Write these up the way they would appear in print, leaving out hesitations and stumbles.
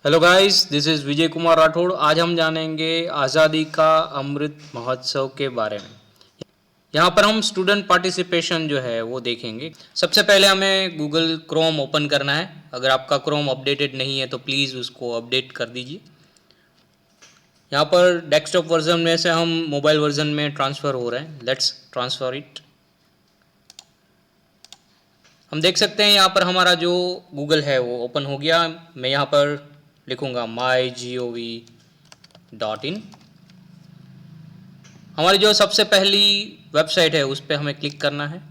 Hello guys, this is Vijay Kumar Rathore. आज हम जानेंगे आज़ादी का अमृत महोत्सव के बारे में। यहाँ पर हम स्टूडेंट पार्टिसिपेशन जो है वो देखेंगे। सबसे पहले हमें गूगल क्रोम ओपन करना है। अगर आपका क्रोम अपडेटेड नहीं है तो प्लीज़ उसको अपडेट कर दीजिए। यहाँ पर डेस्कटॉप वर्जन में से हम मोबाइल वर्जन में ट्रांसफ़र हो रहे हैं। Let's transfer it. हम देख सकते हैं यहाँ पर हमारा जो गूगल है वो ओपन हो गया। मैं यहाँ पर लिखूँगा mygov.in। हमारी जो सबसे पहली वेबसाइट है उस पर हमें क्लिक करना है।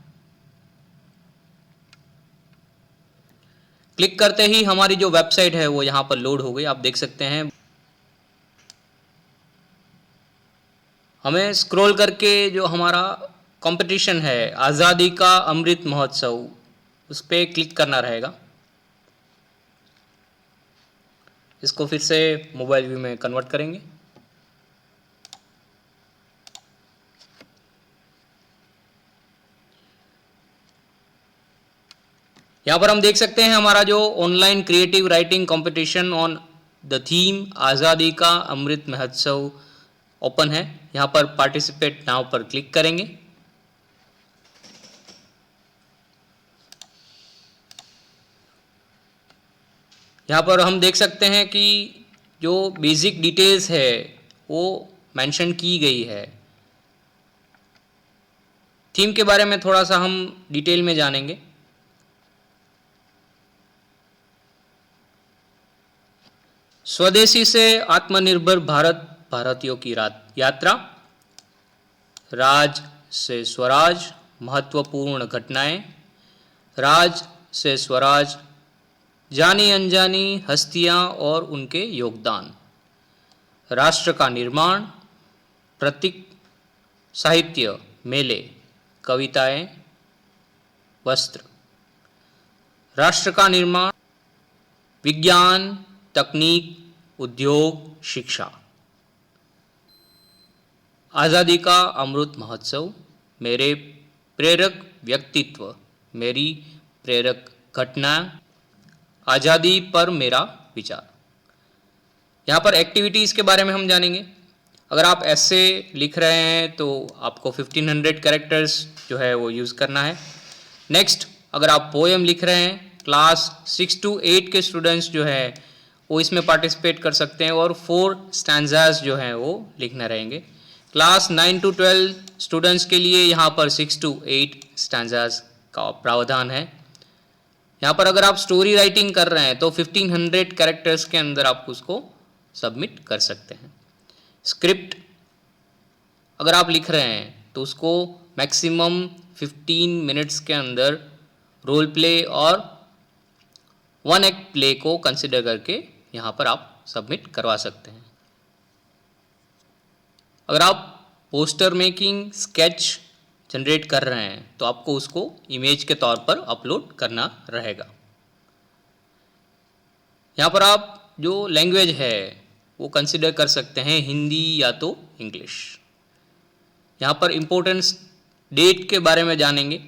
क्लिक करते ही हमारी जो वेबसाइट है वो यहाँ पर लोड हो गई, आप देख सकते हैं। हमें स्क्रॉल करके जो हमारा कंपटीशन है आज़ादी का अमृत महोत्सव, उस पर क्लिक करना रहेगा। इसको फिर से मोबाइल व्यू में कन्वर्ट करेंगे। यहाँ पर हम देख सकते हैं हमारा जो online creative writing competition on the theme आज़ादी का अमृत महोत्सव ओपन है। यहाँ पर पार्टिसिपेट नाउ पर क्लिक करेंगे। यहाँ पर हम देख सकते हैं कि जो बेसिक डिटेल्स है वो मेंशन की गई है। थीम के बारे में थोड़ा सा हम डिटेल में जानेंगे। स्वदेशी से आत्मनिर्भर भारत, भारतीयों की यात्रा, राज से स्वराज, महत्वपूर्ण घटनाएं, राज से स्वराज, जानी अनजानी हस्तियां और उनके योगदान, राष्ट्र का निर्माण, प्रतीक, साहित्य, मेले, कविताएं, वस्त्र, राष्ट्र का निर्माण, विज्ञान, तकनीक, उद्योग, शिक्षा। आज़ादी का अमृत महोत्सव, मेरे प्रेरक व्यक्तित्व, मेरी प्रेरक घटना, आज़ादी पर मेरा विचार। यहाँ पर एक्टिविटीज़ के बारे में हम जानेंगे। अगर आप ऐसे लिख रहे हैं तो आपको 1500 कैरेक्टर्स जो है वो यूज़ करना है। नेक्स्ट, अगर आप पोएम लिख रहे हैं, क्लास 6 to 8 के स्टूडेंट्स जो है वो इसमें पार्टिसिपेट कर सकते हैं और 4 स्टैंजास जो हैं वो लिखना रहेंगे। क्लास 9 to 12 स्टूडेंट्स के लिए यहाँ पर 6 to 8 स्टैंजास का प्रावधान है। यहाँ पर अगर आप स्टोरी राइटिंग कर रहे हैं तो 1500 कैरेक्टर्स के अंदर आप उसको सबमिट कर सकते हैं। स्क्रिप्ट अगर आप लिख रहे हैं तो उसको मैक्सिमम 15 मिनट्स के अंदर रोल प्ले और 1 एक्ट प्ले को कंसिडर करके यहाँ पर आप सबमिट करवा सकते हैं। अगर आप पोस्टर मेकिंग स्केच जनरेट कर रहे हैं तो आपको उसको इमेज के तौर पर अपलोड करना रहेगा। यहाँ पर आप जो लैंग्वेज है वो कंसिडर कर सकते हैं हिंदी या तो इंग्लिश। यहाँ पर इम्पोर्टेंस डेट के बारे में जानेंगे।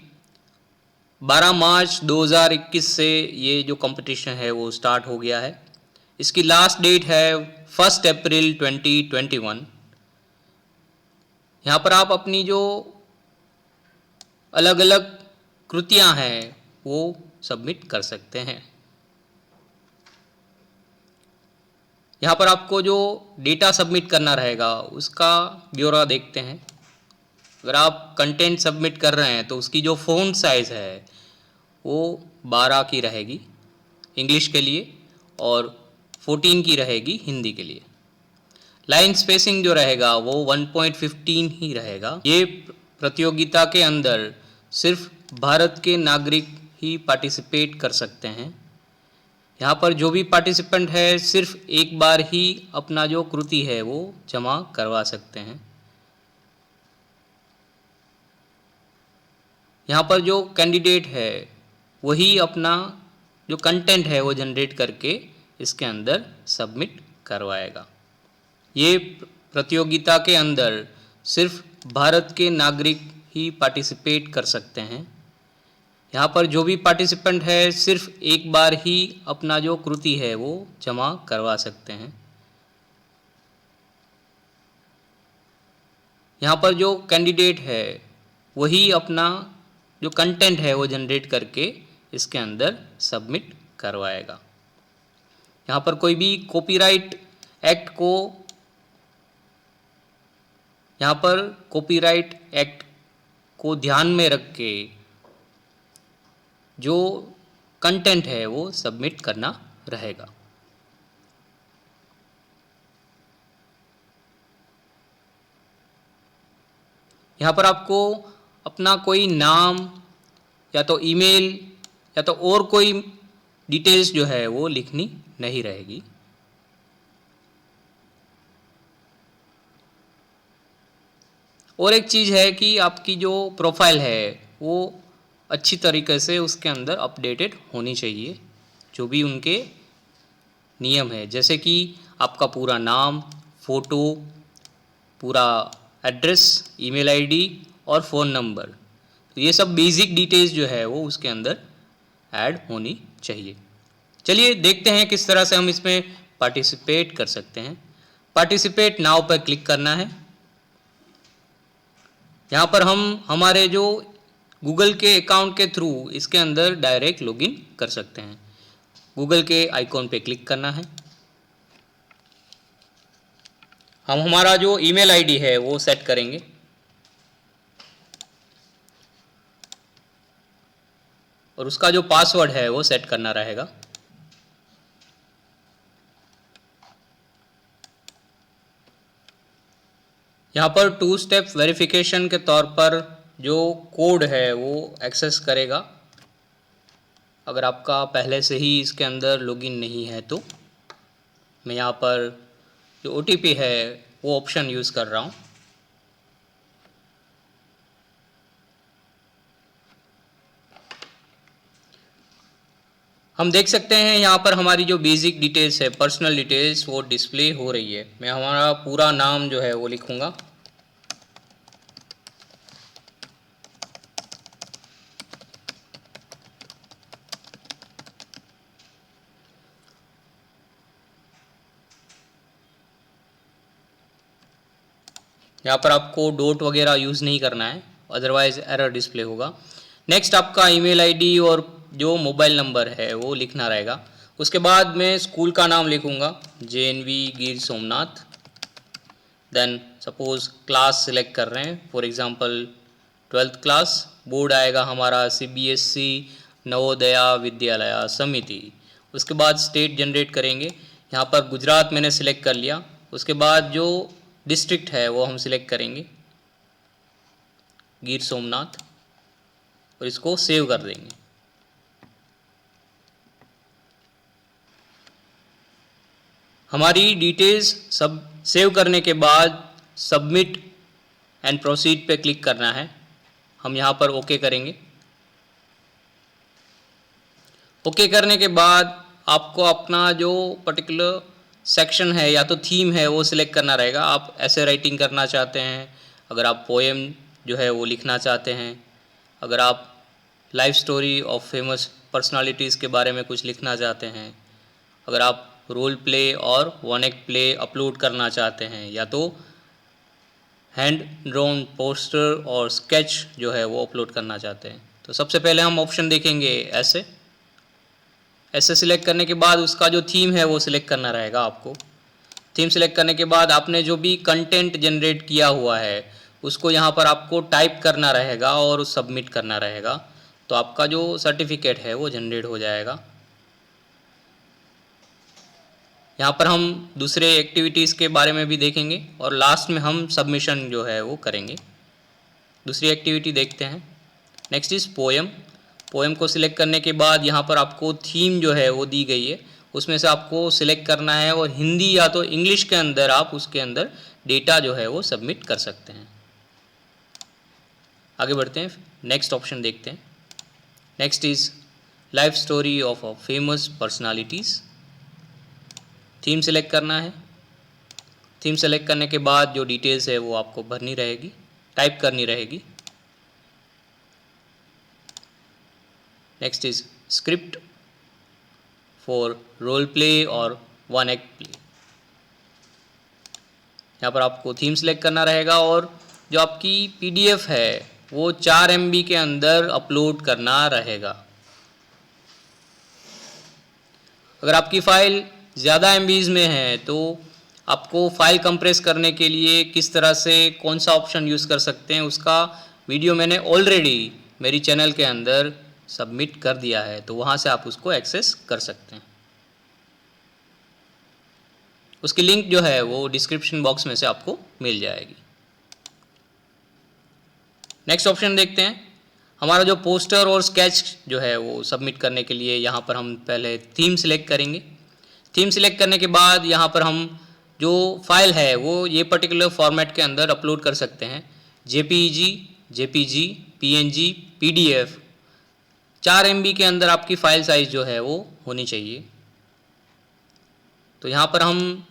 12 मार्च 2021 से ये जो कंपटीशन है वो स्टार्ट हो गया है। इसकी लास्ट डेट है 1 अप्रैल 2021। यहाँ पर आप अपनी जो अलग अलग कृतियाँ हैं वो सबमिट कर सकते हैं। यहाँ पर आपको जो डेटा सबमिट करना रहेगा उसका ब्यौरा देखते हैं। अगर आप कंटेंट सबमिट कर रहे हैं तो उसकी जो फ़ॉन्ट साइज़ है वो 12 की रहेगी इंग्लिश के लिए और 14 की रहेगी हिंदी के लिए। लाइन स्पेसिंग जो रहेगा वो 1.15 ही रहेगा। ये प्रतियोगिता के अंदर सिर्फ भारत के नागरिक ही पार्टिसिपेट कर सकते हैं। यहाँ पर जो भी पार्टिसिपेंट है सिर्फ एक बार ही अपना जो कृति है वो जमा करवा सकते हैं। यहाँ पर जो कैंडिडेट है वही अपना जो कंटेंट है वो जनरेट करके इसके अंदर सबमिट करवाएगा। ये प्रतियोगिता के अंदर सिर्फ भारत के नागरिक ही पार्टिसिपेट कर सकते हैं। यहाँ पर जो भी पार्टिसिपेंट है सिर्फ एक बार ही अपना जो कृति है वो जमा करवा सकते हैं। यहाँ पर जो कैंडिडेट है वही अपना जो कंटेंट है वो जनरेट करके इसके अंदर सबमिट करवाएगा। यहाँ पर कोई भी कॉपीराइट एक्ट को यहाँ पर कॉपीराइट एक्ट को ध्यान में रख के जो कंटेंट है वो सबमिट करना रहेगा। यहाँ पर आपको अपना कोई नाम या तो ईमेल या तो और कोई डिटेल्स जो है वो लिखनी नहीं रहेगी। और एक चीज़ है कि आपकी जो प्रोफाइल है वो अच्छी तरीके से उसके अंदर अपडेटेड होनी चाहिए। जो भी उनके नियम है जैसे कि आपका पूरा नाम, फ़ोटो, पूरा एड्रेस, ईमेल आईडी और फ़ोन नंबर, तो ये सब बेसिक डिटेल्स जो है वो उसके अंदर ऐड होनी चाहिए। चलिए देखते हैं किस तरह से हम इसमें पार्टिसिपेट कर सकते हैं। पार्टिसिपेट नाउ पर क्लिक करना है। यहाँ पर हम हमारे जो गूगल के अकाउंट के थ्रू इसके अंदर डायरेक्ट लॉगिन कर सकते हैं। गूगल के आइकॉन पे क्लिक करना है। हम हमारा जो ईमेल आईडी है वो सेट करेंगे और उसका जो पासवर्ड है वो सेट करना रहेगा। यहाँ पर 2 स्टेप वेरिफिकेशन के तौर पर जो कोड है वो एक्सेस करेगा। अगर आपका पहले से ही इसके अंदर लॉगिन नहीं है तो मैं यहाँ पर जो OTP है वो ऑप्शन यूज़ कर रहा हूँ। हम देख सकते हैं यहाँ पर हमारी जो बेसिक डिटेल्स है, पर्सनल डिटेल्स, वो डिस्प्ले हो रही है। मैं हमारा पूरा नाम जो है वो लिखूँगा। यहाँ पर आपको डॉट वगैरह यूज़ नहीं करना है, अदरवाइज एरर डिस्प्ले होगा। नेक्स्ट आपका ईमेल आईडी और जो मोबाइल नंबर है वो लिखना रहेगा। उसके बाद मैं स्कूल का नाम लिखूँगा, JNV Gir Somnath. Then suppose class select कर रहे हैं, for example 12th class. Board आएगा हमारा CBSE नवोदया विद्यालय समिति। उसके बाद स्टेट जनरेट करेंगे। यहाँ पर गुजरात मैंने सिलेक्ट कर लिया। उसके बाद जो डिस्ट्रिक्ट है वो हम सिलेक्ट करेंगे, गिर सोमनाथ, और इसको सेव कर देंगे। हमारी डिटेल्स सब सेव करने के बाद सबमिट एंड प्रोसीड पे क्लिक करना है। हम यहाँ पर ओके करेंगे। ओके करने के बाद आपको अपना जो पर्टिकुलर सेक्शन है या तो थीम है वो सिलेक्ट करना रहेगा। आप ऐसे राइटिंग करना चाहते हैं, अगर आप पोएम जो है वो लिखना चाहते हैं, अगर आप life story of famous personalities के बारे में कुछ लिखना चाहते हैं, अगर आप रोल प्ले और वन एक्ट प्ले अपलोड करना चाहते हैं, या तो हैंड ड्रॉन पोस्टर और स्केच जो है वो अपलोड करना चाहते हैं। तो सबसे पहले हम ऑप्शन देखेंगे ऐसे सिलेक्ट करने के बाद उसका जो थीम है वो सिलेक्ट करना रहेगा आपको। थीम सिलेक्ट करने के बाद आपने जो भी कंटेंट जनरेट किया हुआ है उसको यहाँ पर आपको टाइप करना रहेगा और सबमिट करना रहेगा। तो आपका जो सर्टिफिकेट है वो जनरेट हो जाएगा। यहाँ पर हम दूसरे एक्टिविटीज़ के बारे में भी देखेंगे और लास्ट में हम सबमिशन जो है वो करेंगे। दूसरी एक्टिविटी देखते हैं। Next is poem. पोएम को सिलेक्ट करने के बाद यहाँ पर आपको थीम जो है वो दी गई है, उसमें से आपको सिलेक्ट करना है और हिंदी या तो इंग्लिश के अंदर आप उसके अंदर डेटा जो है वो सबमिट कर सकते हैं। आगे बढ़ते हैं, नेक्स्ट ऑप्शन देखते हैं। Next is life story of a famous personalities. Theme select करना है। थीम सेलेक्ट करने के बाद जो डिटेल्स है वो आपको भरनी रहेगी, टाइप करनी रहेगी। Next is script for role play और वन एक्ट प्ले। यहाँ पर आपको थीम सेलेक्ट करना रहेगा और जो आपकी PDF है वो 4 MB के अंदर अपलोड करना रहेगा। अगर आपकी फ़ाइल ज़्यादा MBs में है तो आपको फ़ाइल कंप्रेस करने के लिए किस तरह से कौन सा ऑप्शन यूज़ कर सकते हैं उसका वीडियो मैंने ऑलरेडी मेरी चैनल के अंदर सबमिट कर दिया है, तो वहाँ से आप उसको एक्सेस कर सकते हैं। उसकी लिंक जो है वो डिस्क्रिप्शन बॉक्स में से आपको मिल जाएगी। नेक्स्ट ऑप्शन देखते हैं। हमारा जो पोस्टर और स्केच जो है वो सबमिट करने के लिए यहाँ पर हम पहले थीम सिलेक्ट करेंगे। थीम सिलेक्ट करने के बाद यहाँ पर हम जो फाइल है वो ये पर्टिकुलर फॉर्मेट के अंदर अपलोड कर सकते हैं। JPG, PNG, PDF 4 MB के अंदर आपकी फ़ाइल साइज़ जो है वो होनी चाहिए। तो यहाँ पर हम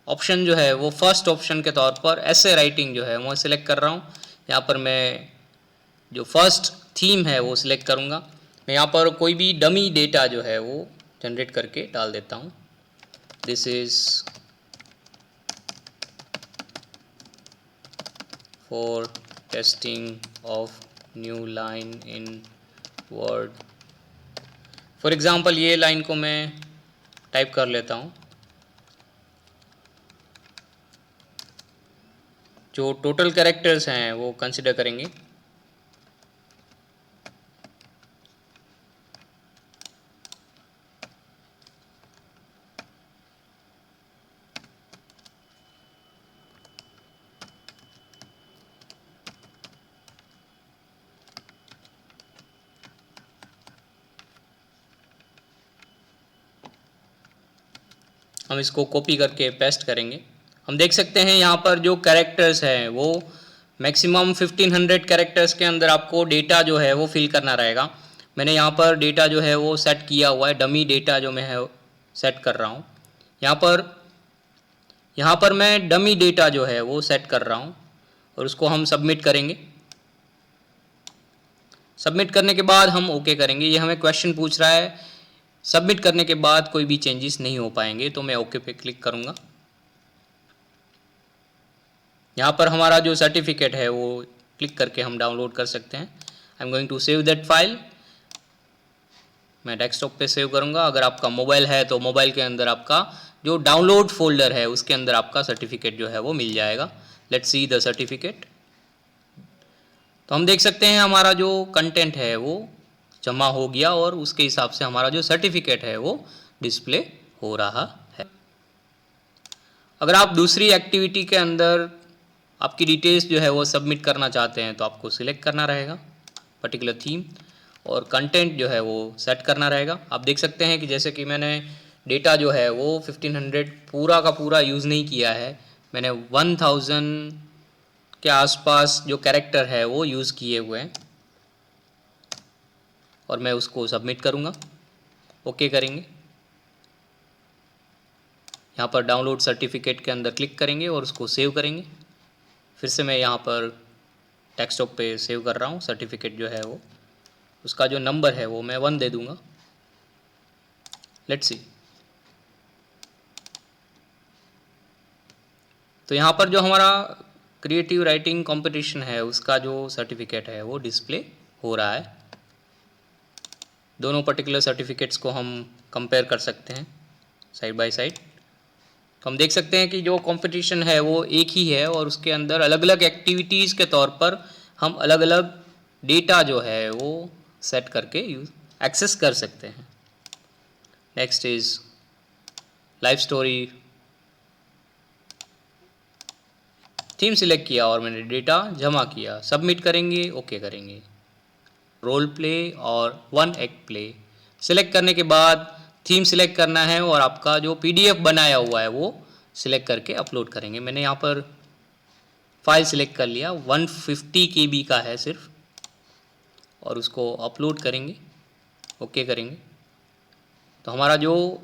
ऑप्शन जो है वो फर्स्ट ऑप्शन के तौर पर ऐसे राइटिंग जो है वो सिलेक्ट कर रहा हूँ। यहाँ पर मैं जो फर्स्ट थीम है वो सिलेक्ट करूँगा। मैं यहाँ पर कोई भी डमी डेटा जो है वो जनरेट करके डाल देता हूँ। This is for testing of new line in word. For example ये लाइन को मैं टाइप कर लेता हूँ। जो टोटल कैरेक्टर्स हैं वो कंसिडर करेंगे। हम इसको कॉपी करके पेस्ट करेंगे। हम देख सकते हैं यहाँ पर जो कैरेक्टर्स हैं वो मैक्सिमम 1500 कैरेक्टर्स के अंदर आपको डेटा जो है वो फिल करना रहेगा। मैंने यहाँ पर डेटा जो है वो सेट किया हुआ है, डमी डेटा जो मैं है सेट कर रहा हूँ। यहाँ पर मैं डमी डेटा जो है वो सेट कर रहा हूँ और उसको हम सबमिट करेंगे। सबमिट करने के बाद हम ओके करेंगे। ये हमें क्वेश्चन पूछ रहा है, सबमिट करने के बाद कोई भी चेंजेस नहीं हो पाएंगे, तो मैं ओके पे क्लिक करूँगा। यहाँ पर हमारा जो सर्टिफिकेट है वो क्लिक करके हम डाउनलोड कर सकते हैं। I am going to save that file. मैं डेस्कटॉप पे सेव करूँगा। अगर आपका मोबाइल है तो मोबाइल के अंदर आपका जो डाउनलोड फोल्डर है उसके अंदर आपका सर्टिफिकेट जो है वो मिल जाएगा। Let's see the certificate. तो हम देख सकते हैं हमारा जो कंटेंट है वो जमा हो गया और उसके हिसाब से हमारा जो सर्टिफिकेट है वो डिस्प्ले हो रहा है। अगर आप दूसरी एक्टिविटी के अंदर आपकी डिटेल्स जो है वो सबमिट करना चाहते हैं तो आपको सिलेक्ट करना रहेगा पर्टिकुलर थीम और कंटेंट जो है वो सेट करना रहेगा। आप देख सकते हैं कि जैसे कि मैंने डेटा जो है वो 1500 पूरा का पूरा यूज़ नहीं किया है। मैंने 1000 के आसपास जो कैरेक्टर है वो यूज़ किए हुए हैं और मैं उसको सबमिट करूँगा। ओके करेंगे। यहाँ पर डाउनलोड सर्टिफिकेट के अंदर क्लिक करेंगे और उसको सेव करेंगे। फिर से मैं यहाँ पर डेस्कटॉप पे सेव कर रहा हूँ। सर्टिफिकेट जो है वो उसका जो नंबर है वो मैं 1 दे दूँगा। Let's see. तो यहाँ पर जो हमारा क्रिएटिव राइटिंग कंपटीशन है उसका जो सर्टिफिकेट है वो डिस्प्ले हो रहा है। दोनों पर्टिकुलर सर्टिफिकेट्स को हम कंपेयर कर सकते हैं साइड बाय साइड। तो हम देख सकते हैं कि जो कंपटीशन है वो एक ही है और उसके अंदर अलग अलग एक्टिविटीज़ के तौर पर हम अलग अलग डेटा जो है वो सेट करके एक्सेस कर सकते हैं। Next is life story. Theme select किया और मैंने डेटा जमा किया। सबमिट करेंगे, ओके करेंगे। रोल प्ले और वन एक्ट प्ले सिलेक्ट करने के बाद थीम सिलेक्ट करना है और आपका जो PDF बनाया हुआ है वो सिलेक्ट करके अपलोड करेंगे। मैंने यहाँ पर फाइल सिलेक्ट कर लिया, 150 KB का है सिर्फ, और उसको अपलोड करेंगे, ओके करेंगे। तो हमारा जो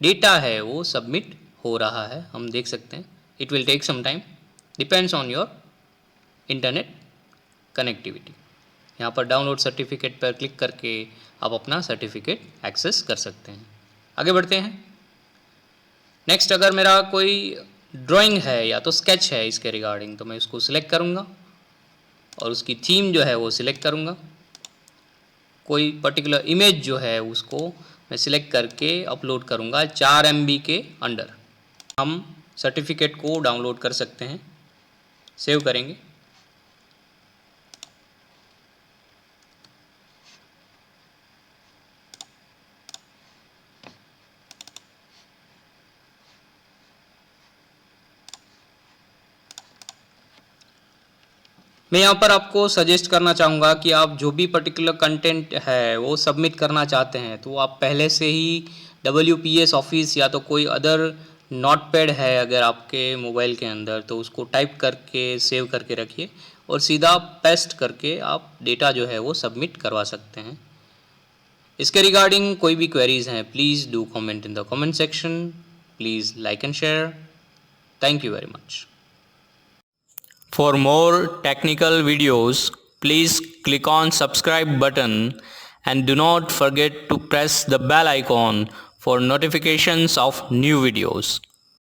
डेटा है वो सबमिट हो रहा है, हम देख सकते हैं। It will take some time, depends on your internet connectivity. यहाँ पर डाउनलोड सर्टिफिकेट पर क्लिक करके आप अपना सर्टिफिकेट एक्सेस कर सकते हैं। आगे बढ़ते हैं। नेक्स्ट, अगर मेरा कोई ड्राइंग है या तो स्केच है इसके रिगार्डिंग, तो मैं उसको सिलेक्ट करूँगा और उसकी थीम जो है वो सिलेक्ट करूँगा। कोई पर्टिकुलर इमेज जो है उसको मैं सिलेक्ट करके अपलोड करूँगा 4 MB के अंडर। हम सर्टिफिकेट को डाउनलोड कर सकते हैं, सेव करेंगे। मैं यहाँ पर आपको सजेस्ट करना चाहूँगा कि आप जो भी पर्टिकुलर कंटेंट है वो सबमिट करना चाहते हैं तो आप पहले से ही WPS ऑफिस या तो कोई अदर नोटपैड है अगर आपके मोबाइल के अंदर, तो उसको टाइप करके सेव करके रखिए और सीधा पेस्ट करके आप डेटा जो है वो सबमिट करवा सकते हैं। इसके रिगार्डिंग कोई भी क्वेरीज हैं, please do comment in the comment section. Please like and share. Thank you very much. For more technical videos, please click on subscribe button and do not forget to press the bell icon for notifications of new videos.